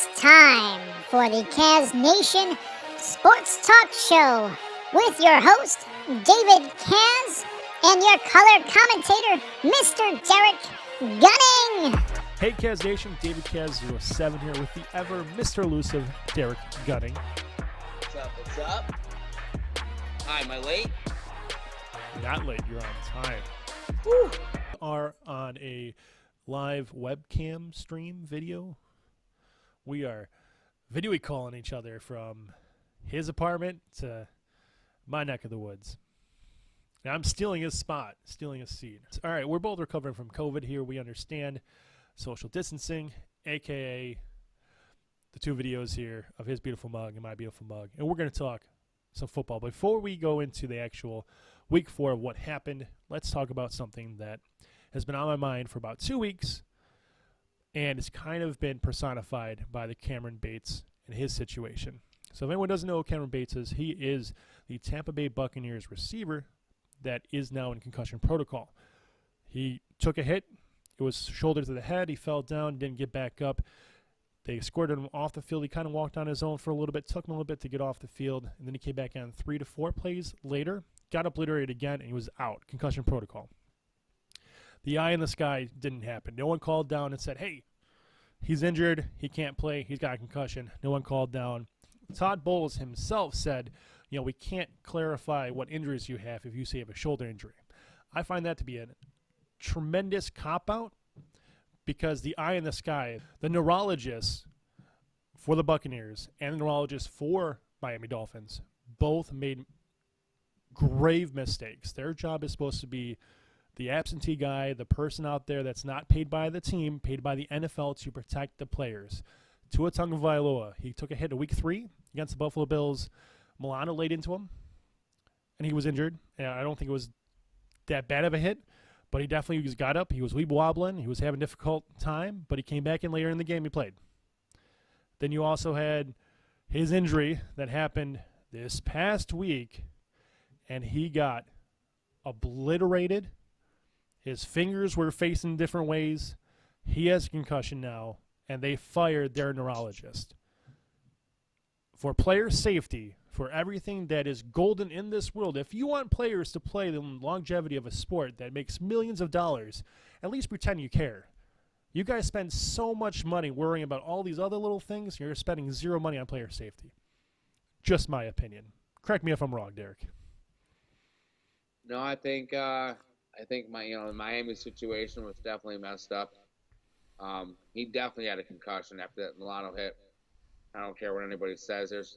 It's time for the KazzNation Sports Talk Show with your host, David Kazz, and your color commentator, Mr. Derrick Gunning. Hey KazzNation, David Kazz07 here with the ever Mr. Elusive Derrick Gunning. What's up, what's up? Hi, am I late? You're not late, you're on time. Woo. We are on a live webcam stream video. We are video calling each other from his apartment to my neck of the woods. Now I'm stealing his spot, stealing his seat. All right, we're both recovering from COVID here. We understand social distancing, aka the two videos here of his beautiful mug and my beautiful mug. And we're going to talk some football. Before we go into the actual week 4 of what happened, let's talk about something that has been on my mind for about 2 weeks. And it's kind of been personified by the Cameron Bates and his situation. So if anyone doesn't know who Cameron Bates is, he is the Tampa Bay Buccaneers receiver that is now in concussion protocol. He took a hit. It was shoulder to the head. He fell down, didn't get back up. They escorted him off the field. He kind of walked on his own for a little bit, took him a little bit to get off the field, and then he came back on 3 to 4 plays later, got obliterated again, and he was out, concussion protocol. The eye in the sky didn't happen. No one called down and said, hey, he's injured, he can't play, he's got a concussion. No one called down. Todd Bowles himself said, we can't clarify what injuries you have if you say you have a shoulder injury. I find that to be a tremendous cop-out because the eye in the sky, the neurologists for the Buccaneers and the neurologists for Miami Dolphins both made grave mistakes. Their job is supposed to be the absentee guy, the person out there that's not paid by the team, paid by the NFL to protect the players. Tua Tagovailoa, he took a hit in week 3 against the Buffalo Bills. Milano laid into him, and he was injured. And I don't think it was that bad of a hit, but he definitely got up. He was wobbling. He was having a difficult time, but he came back in later in the game. He played. Then you also had his injury that happened this past week, and he got obliterated. His fingers were facing different ways. He has a concussion now, and they fired their neurologist. For player safety, for everything that is golden in this world, if you want players to play the longevity of a sport that makes millions of dollars, at least pretend you care. You guys spend so much money worrying about all these other little things, you're spending zero money on player safety. Just my opinion. Correct me if I'm wrong, Derrick. No, I think my Miami situation was definitely messed up. He definitely had a concussion after that Milano hit. I don't care what anybody says. It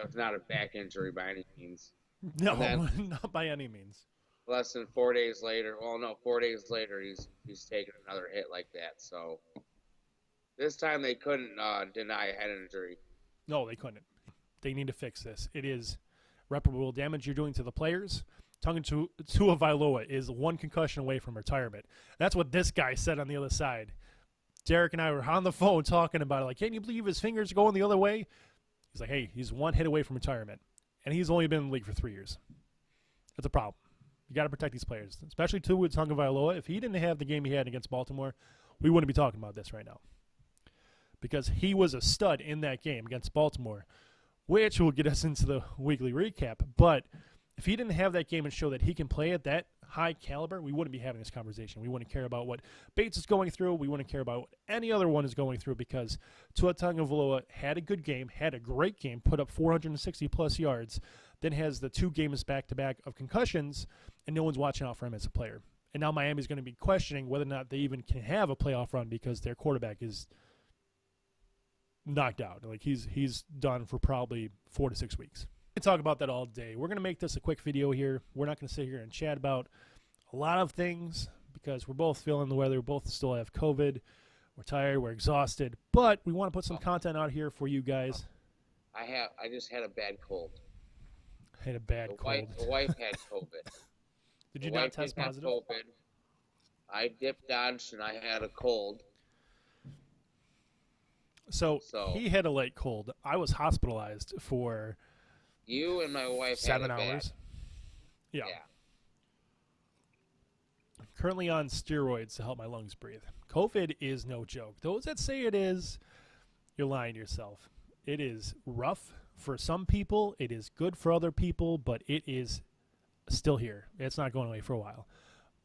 was not a back injury by any means. No, not by any means. Less than 4 days later, 4 days later, he's taken another hit like that. So this time they couldn't deny a head injury. No, they couldn't. They need to fix this. It is reparable damage you're doing to the players. Tua Tagovailoa is 1 concussion away from retirement. That's what this guy said on the other side. Derrick and I were on the phone talking about it. Like, can you believe his fingers are going the other way? He's like, hey, he's 1 hit away from retirement. And he's only been in the league for 3 years. That's a problem. You got to protect these players, especially Tua Tagovailoa. If he didn't have the game he had against Baltimore, we wouldn't be talking about this right now. Because he was a stud in that game against Baltimore, which will get us into the weekly recap. But if he didn't have that game and show that he can play at that high caliber, we wouldn't be having this conversation. We wouldn't care about what Bates is going through. We wouldn't care about what any other one is going through because Tua Tagovailoa had a good game, had a great game, put up 460-plus yards, then has the 2 games back-to-back of concussions, and no one's watching out for him as a player. And now Miami's going to be questioning whether or not they even can have a playoff run because their quarterback is knocked out. Like he's done for probably 4 to 6 weeks. We can talk about that all day. We're going to make this a quick video here. We're not going to sit here and chat about a lot of things because we're both feeling the weather. We both still have COVID. We're tired. We're exhausted. But we want to put some content out here for you guys. I just had a bad cold. Had a bad cold. The wife had COVID. Did you not test positive? COVID. I dipped dodged and I had a cold. So he had a light cold. I was hospitalized for you and my wife 7 had hours. Yeah. I'm currently on steroids to help my lungs breathe. COVID is no joke. Those that say it is, you're lying to yourself. It is rough for some people. It is good for other people, but it is still here. It's not going away for a while.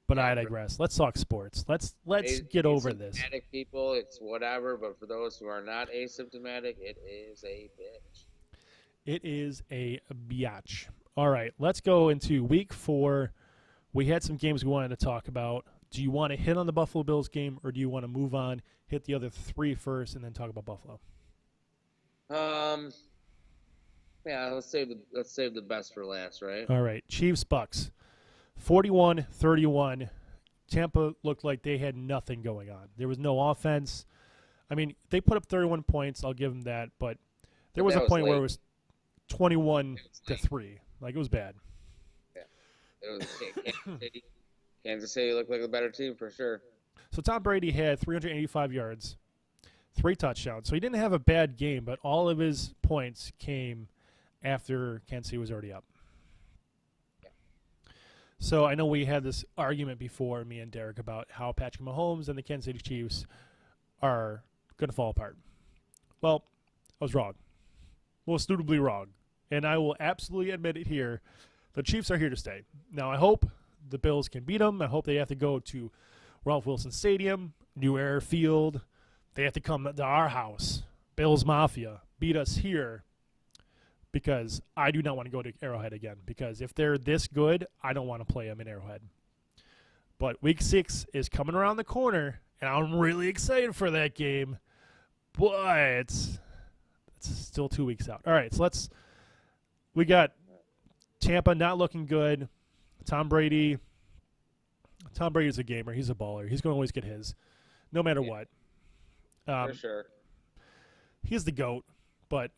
But I digress. Let's talk sports. Let's get over this. Asymptomatic people, it's whatever. But for those who are not asymptomatic, it is a bitch. It is a biatch. All right, let's go into week 4. We had some games we wanted to talk about. Do you want to hit on the Buffalo Bills game, or do you want to move on, hit the other 3 first, and then talk about Buffalo? Yeah, let's save the best for last, right? All right, Chiefs Bucs, 41-31. Tampa looked like they had nothing going on. There was no offense. I mean, they put up 31 points. I'll give them that, but there was a point where it was 21-3. Like, it was bad. Yeah, it was Kansas City. Kansas City looked like a better team for sure. So Tom Brady had 385 yards, 3 touchdowns. So he didn't have a bad game, but all of his points came after Kansas City was already up. Yeah. So I know we had this argument before, me and Derrick, about how Patrick Mahomes and the Kansas City Chiefs are going to fall apart. Well, I was wrong. Most notably wrong. And I will absolutely admit it here. The Chiefs are here to stay. Now, I hope the Bills can beat them. I hope they have to go to Ralph Wilson Stadium, New Era Field. They have to come to our house, Bills Mafia, beat us here, because I do not want to go to Arrowhead again. Because if they're this good, I don't want to play them in Arrowhead. But Week 6 is coming around the corner, and I'm really excited for that game. But it's still 2 weeks out. All right, so we got Tampa not looking good. Tom Brady's a gamer. He's a baller. He's going to always get his, no matter what. For sure. He's the GOAT, but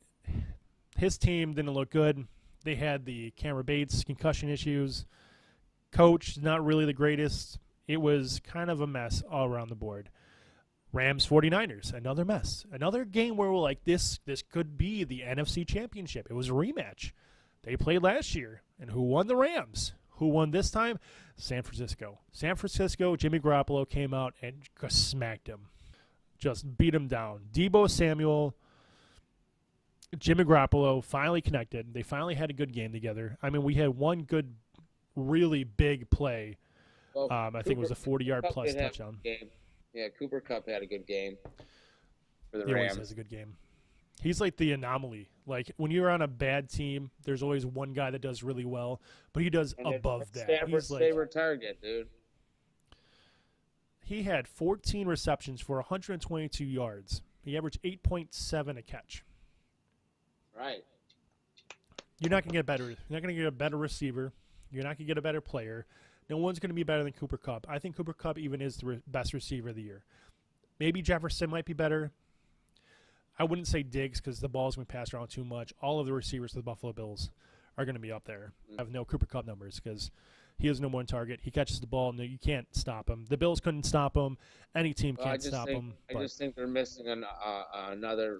his team didn't look good. They had the Cameron Bates concussion issues. Coach, not really the greatest. It was kind of a mess all around the board. Rams 49ers, another mess. Another game where we're like, this could be the NFC Championship. It was a rematch. They played last year. And who won? The Rams. Who won this time? San Francisco. San Francisco, Jimmy Garoppolo came out and just smacked him. Just beat him down. Deebo Samuel, Jimmy Garoppolo finally connected. They finally had a good game together. I mean, we had one good, really big play. Well, I think it was a 40-yard plus touchdown. Yeah, Cooper Kupp had a good game for the He Rams. always has a good game. He's like the anomaly. Like, when you're on a bad team, there's always one guy that does really well, but he does above that. Stanford's He's like, favorite target, dude. he had 14 receptions for 122 yards. He averaged 8.7 a catch. Right. You're not going to get better. You're not going to get a better receiver. You're not going to get a better player. No one's going to be better than Cooper Kupp. I think Cooper Kupp even is the best receiver of the year. Maybe Jefferson might be better. I wouldn't say Diggs because the ball's going to pass around too much. All of the receivers for the Buffalo Bills are going to be up there. I have no Cooper Kupp numbers because he has no one target. He catches the ball, and you can't stop him. The Bills couldn't stop him. Any team can't stop him. I just think they're missing another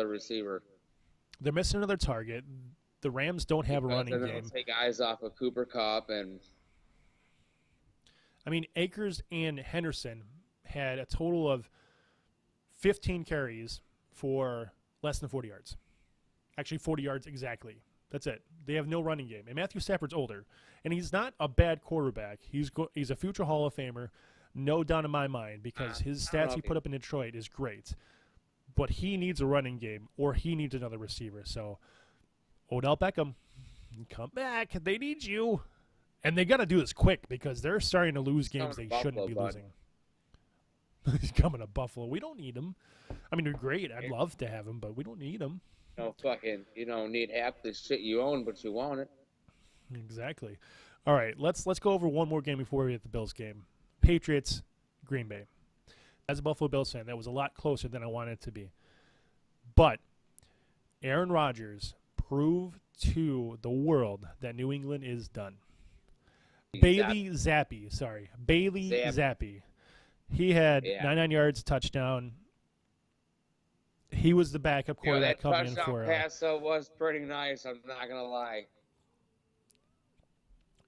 receiver. They're missing another target. The Rams don't have a running game. Take eyes off of Cooper Kupp and. I mean, Akers and Henderson had a total of 15 carries for less than 40 yards. Actually, 40 yards exactly. That's it. They have no running game. And Matthew Stafford's older, and he's not a bad quarterback. He's a future Hall of Famer, no doubt in my mind, because his stats he put up in Detroit is great. But he needs a running game, or he needs another receiver. So, Odell Beckham, come back. They need you. And they got to do this quick because they're starting to lose games they shouldn't be losing. He's coming to Buffalo. We don't need him. I mean, they're great. I'd love to have him, but we don't need him. No fucking, you don't need half the shit you own, but you want it. Exactly. All right, let's go over one more game before we hit the Bills game. Patriots, Green Bay. As a Buffalo Bills fan, that was a lot closer than I wanted it to be. But Aaron Rodgers proved to the world that New England is done. Bailey Zappi. He had 99 yards, touchdown. He was the backup quarterback coming in for. That touchdown pass was pretty nice. I'm not gonna lie.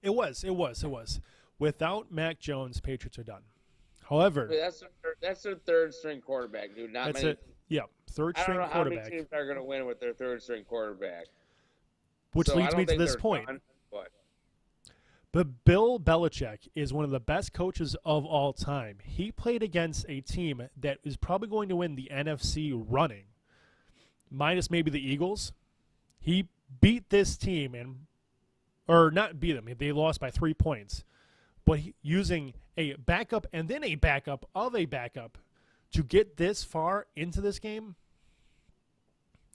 It was. Without Mac Jones, Patriots are done. However, That's their third string quarterback, dude. Not that's many. it. Yeah, third I don't string know how many quarterback. teams are going to win with their third string quarterback. Which So I leads don't me to think this they're point. done, but But Bill Belichick is one of the best coaches of all time. He played against a team that is probably going to win the NFC running, minus maybe the Eagles. He beat this team, or not beat them. They lost by 3 points. But using a backup and then a backup of a backup to get this far into this game.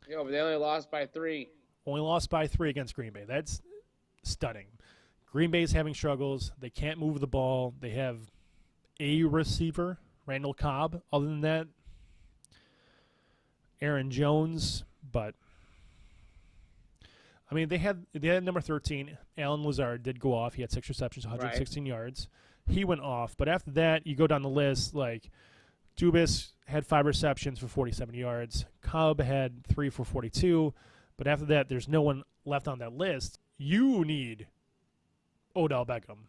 but they only lost by 3. Only lost by 3 against Green Bay. That's stunning. Green Bay's having struggles. They can't move the ball. They have a receiver, Randall Cobb. Other than that, Aaron Jones. But I mean, they had number 13. Alan Lazard did go off. He had 6 receptions, 116 yards. He went off. But after that, you go down the list. Like Dubas had 5 receptions for 47 yards. Cobb had 3 for 42. But after that, there's no one left on that list. You need Odell Beckham.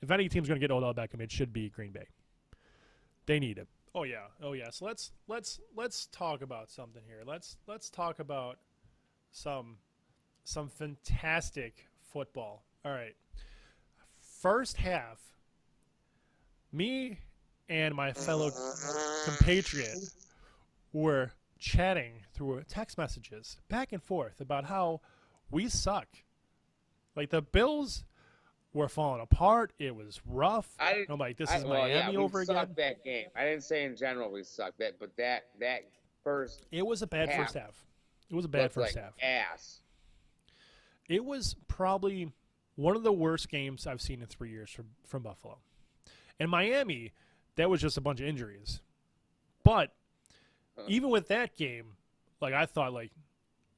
If any team's going to get Odell Beckham, it should be Green Bay. They need it. Oh yeah. So let's talk about something here. Let's talk about some fantastic football. All right. First half, me and my fellow compatriot were chatting through text messages back and forth about how we suck. Like the Bills were falling apart. It was rough. I'm like, this is Miami over again. We sucked that game. I didn't say in general we sucked that, but that first. It was a bad first half. It was a bad first half. Ass. It was probably one of the worst games I've seen in 3 years from Buffalo. And Miami, that was just a bunch of injuries. But even with that game, like I thought, like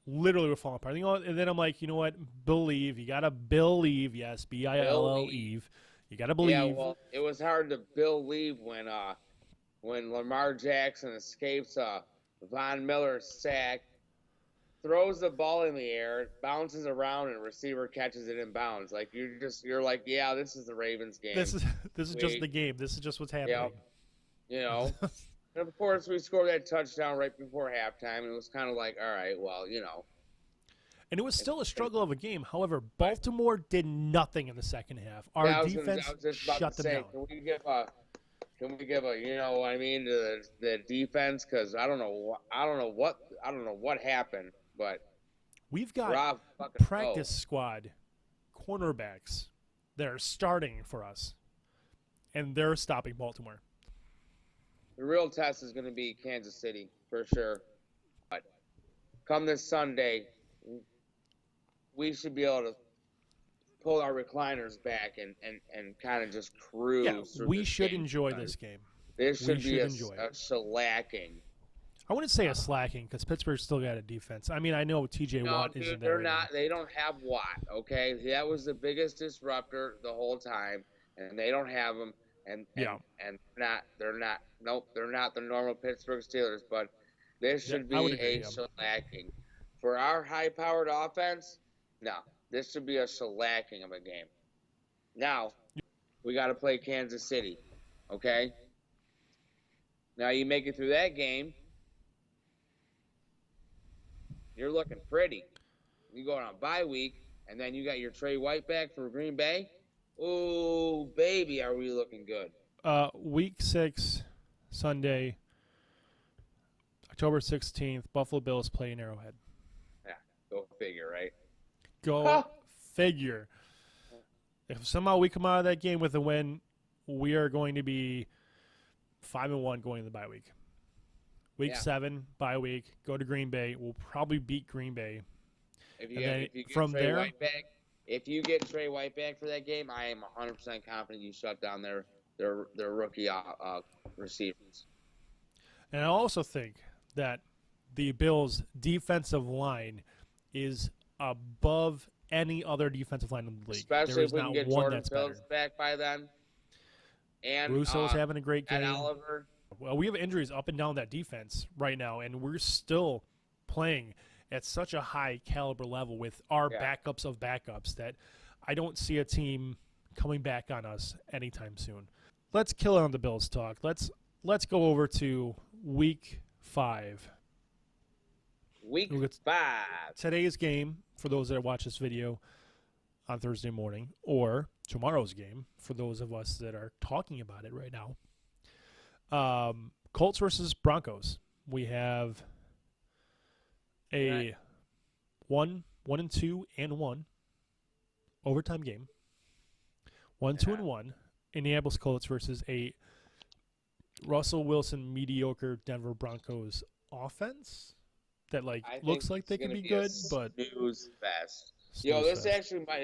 literally we're falling apart. And then I'm like, you know what? Believe. You gotta believe. Yes, B-I-L-L-Eve. You gotta believe. Yeah, well, it was hard to believe when Lamar Jackson escapes Von Miller's sack, throws the ball in the air, bounces around, and a receiver catches it in bounds. Like you're like, yeah, this is the Ravens game. This is just the game. This is just what's happening. Yeah. And of course, we scored that touchdown right before halftime, and it was kind of like, all right, well, And it was still a struggle of a game. However, Baltimore did nothing in the second half. Our defense shut them down. Can we give a to the defense? Because I don't know what happened, but we've got practice squad cornerbacks that are starting for us, and they're stopping Baltimore. The real test is going to be Kansas City for sure. But come this Sunday, we should be able to pull our recliners back and kind of just cruise. Yeah, we should enjoy this game. This should be a shellacking. I wouldn't say a slacking because Pittsburgh's still got a defense. I mean, I know T.J. Watt isn't there. They're not. They don't have Watt. Okay, that was the biggest disruptor the whole time, and they don't have him. And they're not the normal Pittsburgh Steelers, but this should be a shellacking. For our high-powered offense, no, this should be a shellacking of a game. Now, we got to play Kansas City, okay? Now, you make it through that game, you're looking pretty. You go on a bye week, and then you got your Trey White back for Green Bay. Oh, baby, are we looking good. Week 6, Sunday, October 16th, Buffalo Bills play in Arrowhead. Yeah, go figure, right? Go figure. If somehow we come out of that game with a win, we are going to be 5-1 going into the bye week. Week 7, bye week, go to Green Bay. We'll probably beat Green Bay. If you get Trey White back for that game, I am 100% confident you shut down their rookie receivers. And I also think that the Bills' defensive line is above any other defensive line in the league. Especially if we can get Jordan Phillips back by then. And Russo's having a great game. And Oliver. Well, we have injuries up and down that defense right now, and we're still playing at such a high caliber level with our backups of backups that I don't see a team coming back on us anytime soon. let's kill it on the Bills talk. Let's go over to Week 5. Week 5. Today's game, for those that watch this video on Thursday morning, or tomorrow's game, for those of us that are talking about it right now. Colts versus Broncos. We have a 1-2 and 1 overtime game. 1-2 and 1. Indianapolis Colts versus a Russell Wilson mediocre Denver Broncos offense that looks like they could be good, but snooze fest. Yo, this actually might.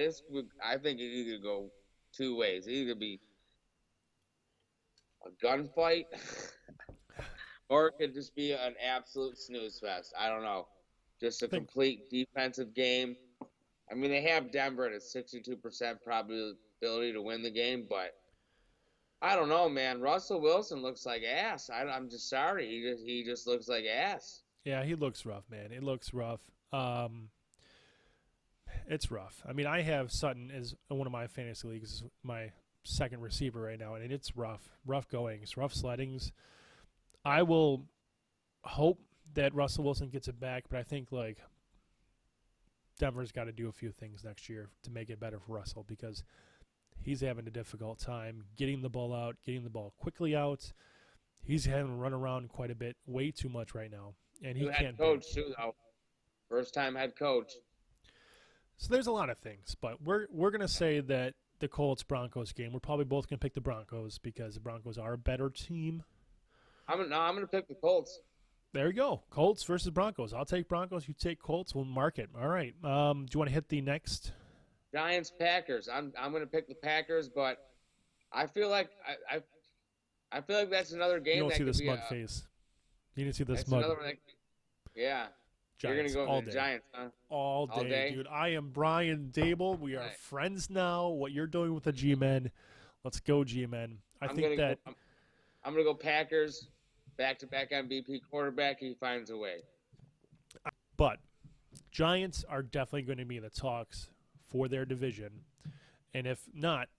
I think it either go two ways. It either be a gunfight, or it could just be an absolute snooze fest. I don't know. Just a complete defensive game. I mean, they have Denver at a 62% probability to win the game, but I don't know, man. Russell Wilson looks like ass. I'm just sorry. He just looks like ass. Yeah, he looks rough, man. It looks rough. It's rough. I mean, I have Sutton as one of my fantasy leagues, my second receiver right now, and it's rough. Rough goings, rough sleddings. I will hope that Russell Wilson gets it back, but I think, Denver's got to do a few things next year to make it better for Russell because he's having a difficult time getting the ball out, getting the ball quickly out. He's having to run around quite a bit, way too much right now. And he can't coach too, though. First time head coach. So there's a lot of things, but we're going to say that the Colts-Broncos game, we're probably both going to pick the Broncos because the Broncos are a better team. I'm going to pick the Colts. There you go. Colts versus Broncos. I'll take Broncos. You take Colts. We'll mark it. All right. Do you want to hit the next? Giants-Packers. I'm going to pick the Packers, but I feel like I feel like that's another game. You don't that see could this be mug face. You didn't see this that's mug. Another one that, yeah. Giants, you're going to go all with the day. Giants, huh? All day, dude. I am Brian Dable. We are friends now. What you're doing with the G-Men. Let's go, G-Men. I'm going to go Packers. Back-to-back MVP quarterback. He finds a way. But Giants are definitely going to be in the talks for their division. And if not,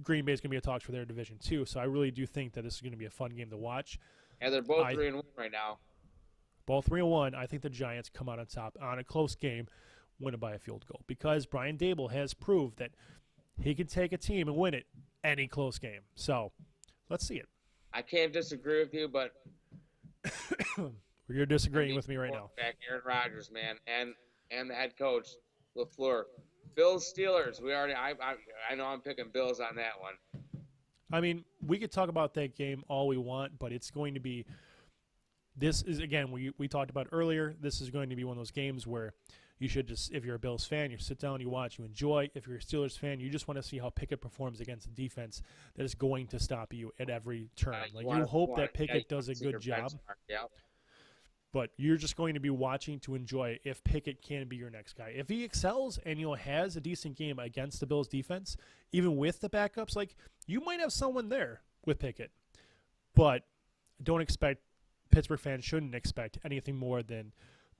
Green Bay is going to be in talks for their division too. So I really do think that this is going to be a fun game to watch. Yeah, they're both 3-1 right now. Both 3-1. I think the Giants come out on top on a close game, win it by a field goal. Because Brian Dable has proved that he can take a team and win it any close game. So let's see it. I can't disagree with you, but you're disagreeing with me right now. Aaron Rodgers, man, and the head coach LaFleur. Bills Steelers. I know I'm picking Bills on that one. I mean, we could talk about that game all we want, but it's going to be. This is again we talked about earlier. This is going to be one of those games where you should just, if you're a Bills fan, you sit down, you watch, you enjoy. If you're a Steelers fan, you just want to see how Pickett performs against a defense that is going to stop you at every turn. You hope that Pickett does a good job, but you're just going to be watching to enjoy if Pickett can be your next guy. If he excels and has a decent game against the Bills defense, even with the backups, you might have someone there with Pickett. But don't expect, Pittsburgh fans shouldn't expect anything more than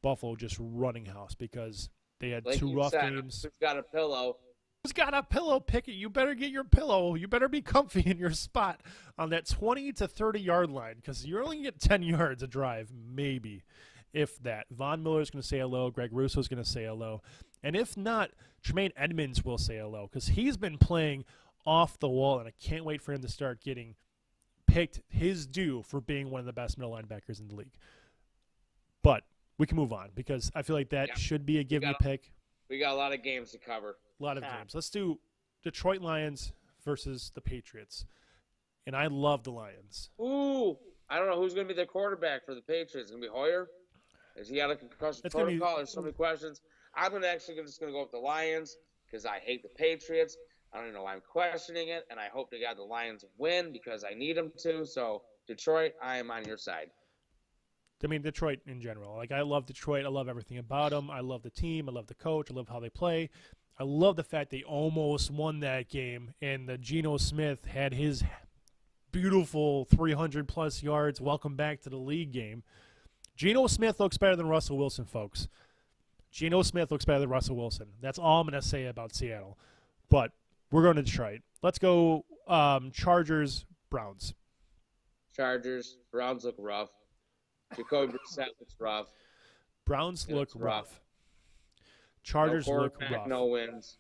Buffalo just running house because they had two rough games. Who's got a pillow? Who's got a pillow, Pickett? You better get your pillow. You better be comfy in your spot on that 20 to 30-yard line because you're only going to get 10 yards a drive, maybe, if that. Von Miller's going to say hello. Greg Russo's going to say hello. And if not, Tremaine Edmonds will say hello because he's been playing off the wall, and I can't wait for him to start getting picked his due for being one of the best middle linebackers in the league. But we can move on because I feel like that should be a give-me pick. We got a lot of games to cover. A lot of games. Let's do Detroit Lions versus the Patriots. And I love the Lions. Ooh, I don't know who's going to be the quarterback for the Patriots. It's going to be Hoyer? Is he out of concussion protocol? There's so many questions. I'm just going to go with the Lions because I hate the Patriots. I don't even know why I'm questioning it, and I hope to God the Lions win because I need them to. So, Detroit, I am on your side. I mean, Detroit in general. I love Detroit. I love everything about them. I love the team. I love the coach. I love how they play. I love the fact they almost won that game, and the Geno Smith had his beautiful 300-plus yards welcome back to the league game. Geno Smith looks better than Russell Wilson, folks. Geno Smith looks better than Russell Wilson. That's all I'm going to say about Seattle. But we're going to Detroit. Let's go Chargers Browns. Chargers. Browns look rough. Jacoby Brissett looks rough. Browns look looks rough. rough. Chargers no look rough. No wins.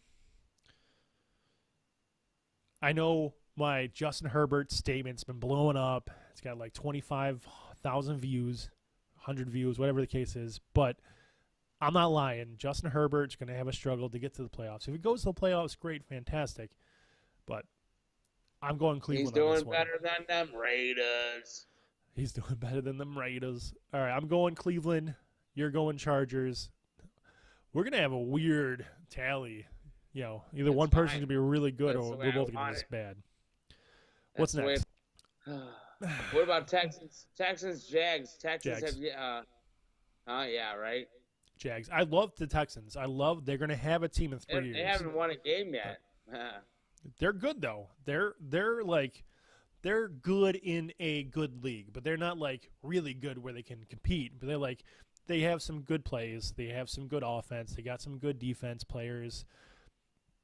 I know my Justin Herbert statement's been blowing up. It's got like 25,000 views, 100 views, whatever the case is. But I'm not lying. Justin Herbert's going to have a struggle to get to the playoffs. If he goes to the playoffs, great, fantastic. But I'm going Cleveland. He's doing better than them Raiders. He's doing better than them Raiders. All right, I'm going Cleveland. You're going Chargers. We're going to have a weird tally. You know, either one person's going to be really good or we're both going to be this bad. What's next? What about Texans? Jags. Jags. Have yeah, right? Jags. I love the Texans. They're going to have a team in 3 years. They haven't won a game yet. They're good though. They're good in a good league, but they're not like really good where they can compete. But they have some good plays. They have some good offense. They got some good defense players.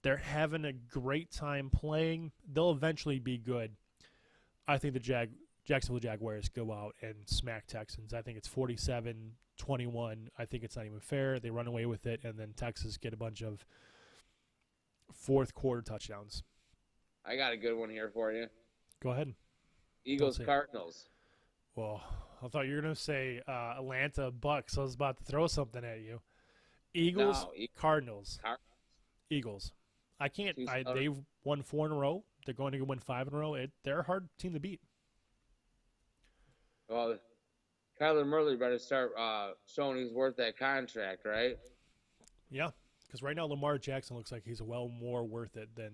They're having a great time playing. They'll eventually be good. I think the Jacksonville Jaguars go out and smack Texans. I think it's 47-21. I think it's not even fair. They run away with it, and then Texas get a bunch of fourth quarter touchdowns. I got a good one here for you. Go ahead. Eagles Cardinals. Well, I thought you were going to say Atlanta Bucs. I was about to throw something at you. Eagles, Cardinals. Eagles. I can't. They've won 4 in a row. They're going to win 5 in a row. They're a hard team to beat. Well, Kyler Murray better start showing he's worth that contract, right? Yeah, because right now Lamar Jackson looks like he's well more worth it than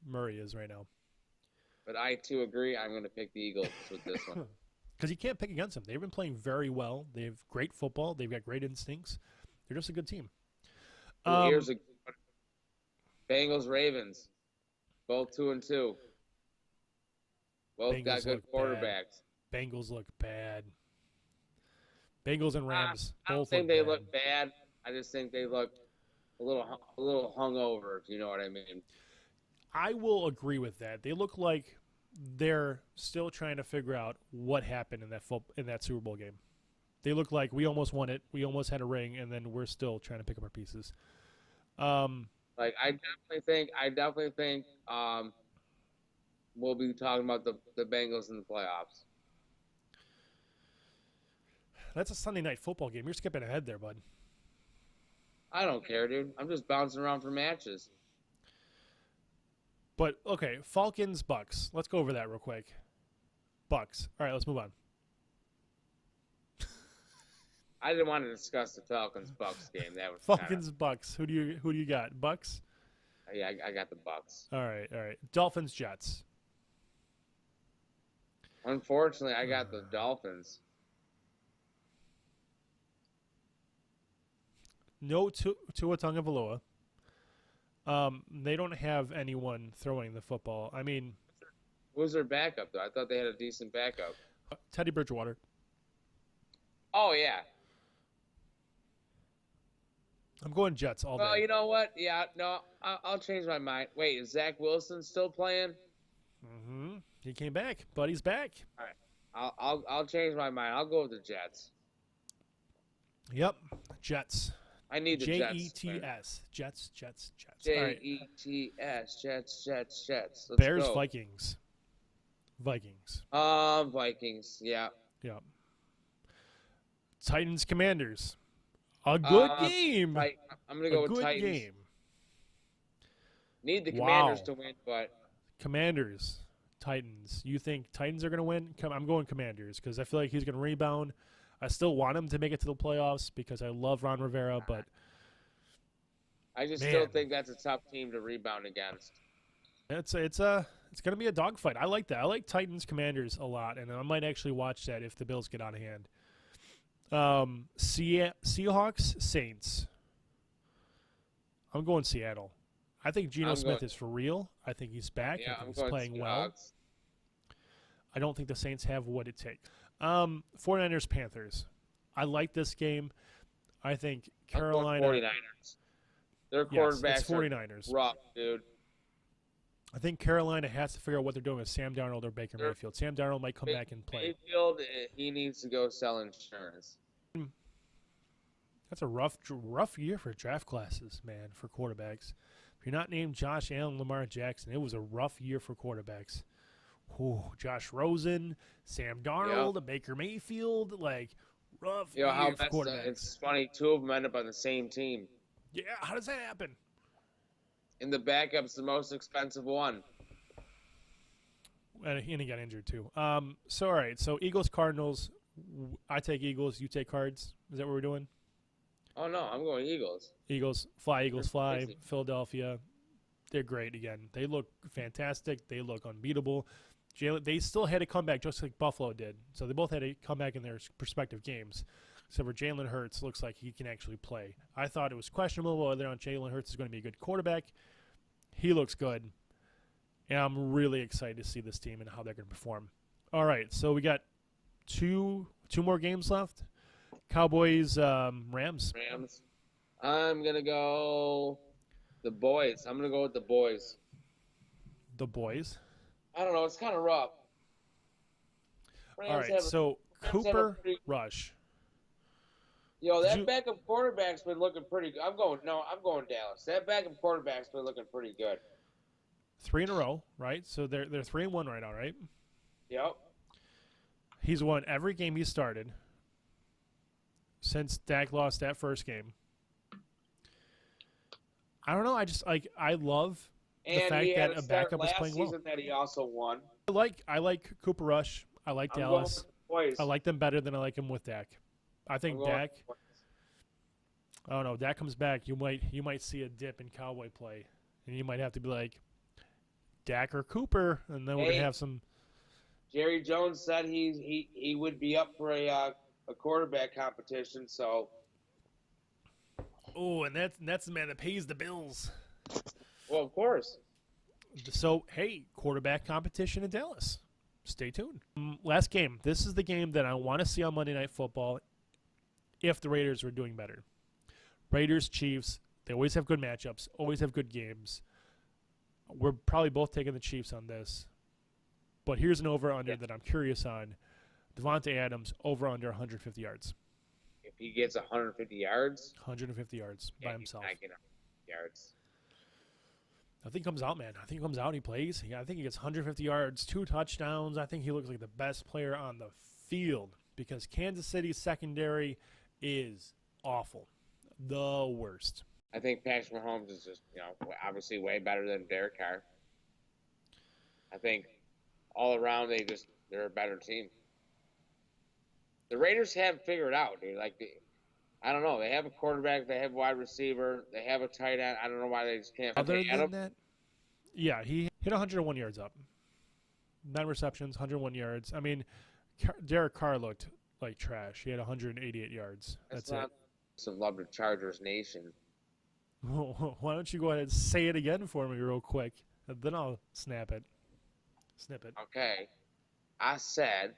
Murray is right now. But I, too, agree. I'm going to pick the Eagles with this one. Because you can't pick against them. They've been playing very well. They have great football. They've got great instincts. They're just a good team. Here's a Bengals Ravens, both 2-2. Both Bengals got good quarterbacks. Bad. Bengals look bad. Bengals and Rams. I don't think they look bad. I just think they look a little hungover. If you know what I mean. I will agree with that. They look like they're still trying to figure out what happened in that Super Bowl game. They look like we almost won it. We almost had a ring, and then we're still trying to pick up our pieces. I definitely think we'll be talking about the Bengals in the playoffs. That's a Sunday night football game. You're skipping ahead there, bud. I don't care, dude. I'm just bouncing around for matches. But, okay, Falcons, Bucs. Let's go over that real quick. Bucs. All right, let's move on. I didn't want to discuss the Falcons-Bucs game. That was Bucs. Who do you got? Bucs? Yeah, I got the Bucs. All right. Dolphins, Jets. Unfortunately, I got the Dolphins. No Tua Tagovailoa. They don't have anyone throwing the football. I mean, who's their backup, though? I thought they had a decent backup. Teddy Bridgewater. Oh, yeah. I'm going Jets all day. Well, you know what? Yeah, no, I'll change my mind. Wait, is Zach Wilson still playing? Mm-hmm. He came back. Buddy's back. All right. I'll change my mind. I'll go with the Jets. Yep. Jets. I need the Jets. Jets. Jets. Jets. Jets. Let's Bears, go. Vikings. Vikings. Yeah. Yep. Titans, Commanders. A good game. I'm going to go with Titans. Good game. Need the Commanders to win, but. Commanders, Titans. You think Titans are going to win? I'm going Commanders because I feel like he's going to rebound. I still want him to make it to the playoffs because I love Ron Rivera, but. I just still think that's a tough team to rebound against. It's going to be a dogfight. I like that. I like Titans, Commanders a lot, and I might actually watch that if the Bills get out of hand. Seahawks, Saints. I'm going Seattle. I think Geno Smith is for real. I think he's back. Yeah, I think he's playing well. I don't think the Saints have what it takes. 49ers, Panthers. I like this game. I think Carolina. 49ers. Their quarterbacks it's 49ers. are rough, dude. I think Carolina has to figure out what they're doing with Sam Darnold or Baker Mayfield. Sam Darnold might come back and play. Mayfield, he needs to go sell insurance. That's a rough year for draft classes, man, for quarterbacks. If you're not named Josh Allen, Lamar Jackson, it was a rough year for quarterbacks. Ooh, Josh Rosen, Sam Darnold, Baker Mayfield, rough year for quarterbacks. It's funny, two of them end up on the same team. Yeah, how does that happen? And the backup's the most expensive one. And he got injured too. All right. So Eagles, Cardinals. I take Eagles. You take Cards. Is that what we're doing? Oh no, I'm going Eagles. Eagles fly. Philadelphia. They're great again. They look fantastic. They look unbeatable. They still had a comeback just like Buffalo did. So they both had a comeback in their respective games. Except for Jalen Hurts looks like he can actually play. I thought it was questionable whether or not Jalen Hurts is going to be a good quarterback. He looks good. And I'm really excited to see this team and how they're going to perform. All right, so we got two more games left. Cowboys, Rams. I'm going to go the boys. I'm going to go with the boys. The boys? I don't know. It's kind of rough. All right, so Cooper Rush. Yo, that backup quarterback's been looking pretty good. I'm going Dallas. That backup quarterback's been looking pretty good. 3 in a row, right? So they're 3-1 right now, right? Yep. He's won every game he started since Dak lost that first game. I don't know. I love the fact that a backup is playing well. Season that he also won. I like Cooper Rush. I like Dallas. I like them better than I like him with Dak. I think Dak. I don't know. Dak comes back. You might see a dip in Cowboy play, and you might have to be like Dak or Cooper, and then we're gonna have some. Jerry Jones said he would be up for a quarterback competition. So. Oh, and that's the man that pays the bills. Well, of course. So hey, quarterback competition in Dallas. Stay tuned. Last game. This is the game that I want to see on Monday Night Football. If the Raiders were doing better. Raiders, Chiefs, they always have good matchups, always have good games. We're probably both taking the Chiefs on this. But here's an over-under that I'm curious on. Devontae Adams, over-under 150 yards. If he gets 150 yards? 150 yards by himself. I get 150 yards. I think he comes out, man. I think he comes out, he plays. I think he gets 150 yards, 2 touchdowns. I think he looks like the best player on the field because Kansas City's secondary is awful. The worst. I think Patrick Mahomes is just, obviously way better than Derrick Carr. I think all around they're a better team. The Raiders have figured out, dude. I don't know. They have a quarterback. They have a wide receiver. They have a tight end. I don't know why they just can't. Other than that, yeah, he hit 101 yards up. 9 receptions, 101 yards. I mean, Derek Carr looked like trash. He had 188 yards. That's it. Some love to Chargers Nation. Why don't you go ahead and say it again for me real quick, and then I'll snip it. Okay. I said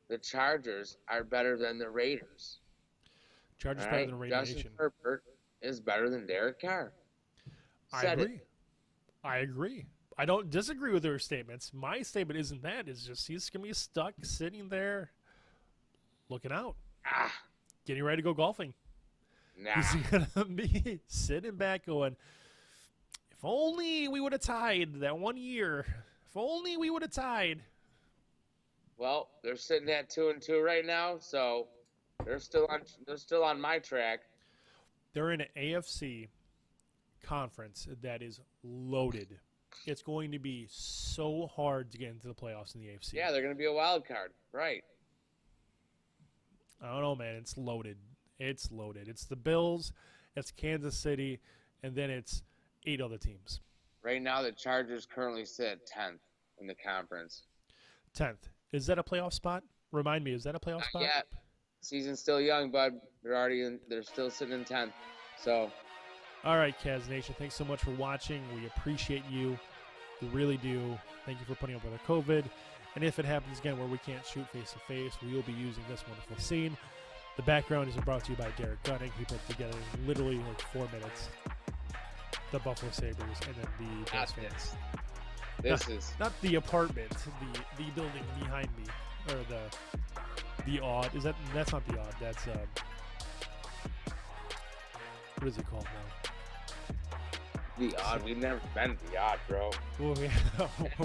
the Chargers are better than the Raiders. Chargers better than Raider Nation. Justin Herbert is better than Derek Carr. I agree. I don't disagree with their statements. My statement isn't that. It's just he's going to be stuck sitting there looking out. Getting ready to go golfing. Nah. He's going to be sitting back going, if only we would have tied that one year. If only we would have tied. Well, they're sitting at 2-2 right now, so they're still on my track. They're in an AFC conference that is loaded. It's going to be so hard to get into the playoffs in the AFC. Yeah, they're going to be a wild card, right? I don't know, man. It's loaded. It's the Bills, it's Kansas City, and then it's 8 other teams. Right now, the Chargers currently sit at 10th in the conference. 10th. Is that a playoff spot? Remind me, is that a playoff spot? Yeah. Season's still young, bud. They're still sitting in 10th. So. All right, KazzNation. Thanks so much for watching. We appreciate you. We really do. Thank you for putting up with our COVID. And if it happens again where we can't shoot face-to-face, we will be using this wonderful scene. The background is brought to you by Derrick Gunning. He put together in literally 4 minutes the Buffalo Sabres and then the Bills fans. This is not the apartment, the building behind me, or the odd. That's not the odd. That's what is it called now? the odd. We've never been the odd, bro. Well,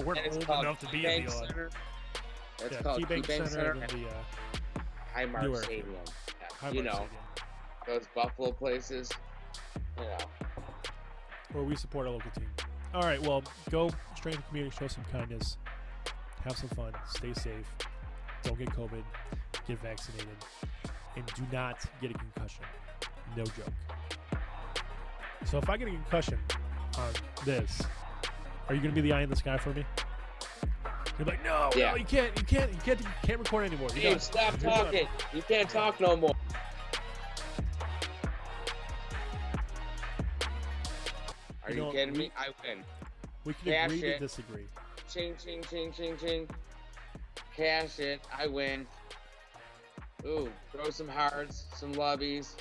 we're And it's old called enough to be in KeyBank the odd. Center. It's Yeah, called KeyBank KeyBank Center Center and and the Highmark Newark. Stadium. Highmark You know, Stadium, those Buffalo places. You know. where we support our local team. All right, well, go strengthen the community, show some kindness, have some fun, stay safe, don't get COVID, get vaccinated, and do not get a concussion. No joke. So if I get a concussion on this, are you going to be the eye in the sky for me? You're like, no, Yeah. no, you can't record anymore. You're Hey, done. stop You're done." talking. You can't talk no more. Are You you know, kidding me? I win. We can Cash agree to it. disagree. Ching, ching, ching, ching, ching. Cash it. I win. Ooh, throw some hearts, some loveys.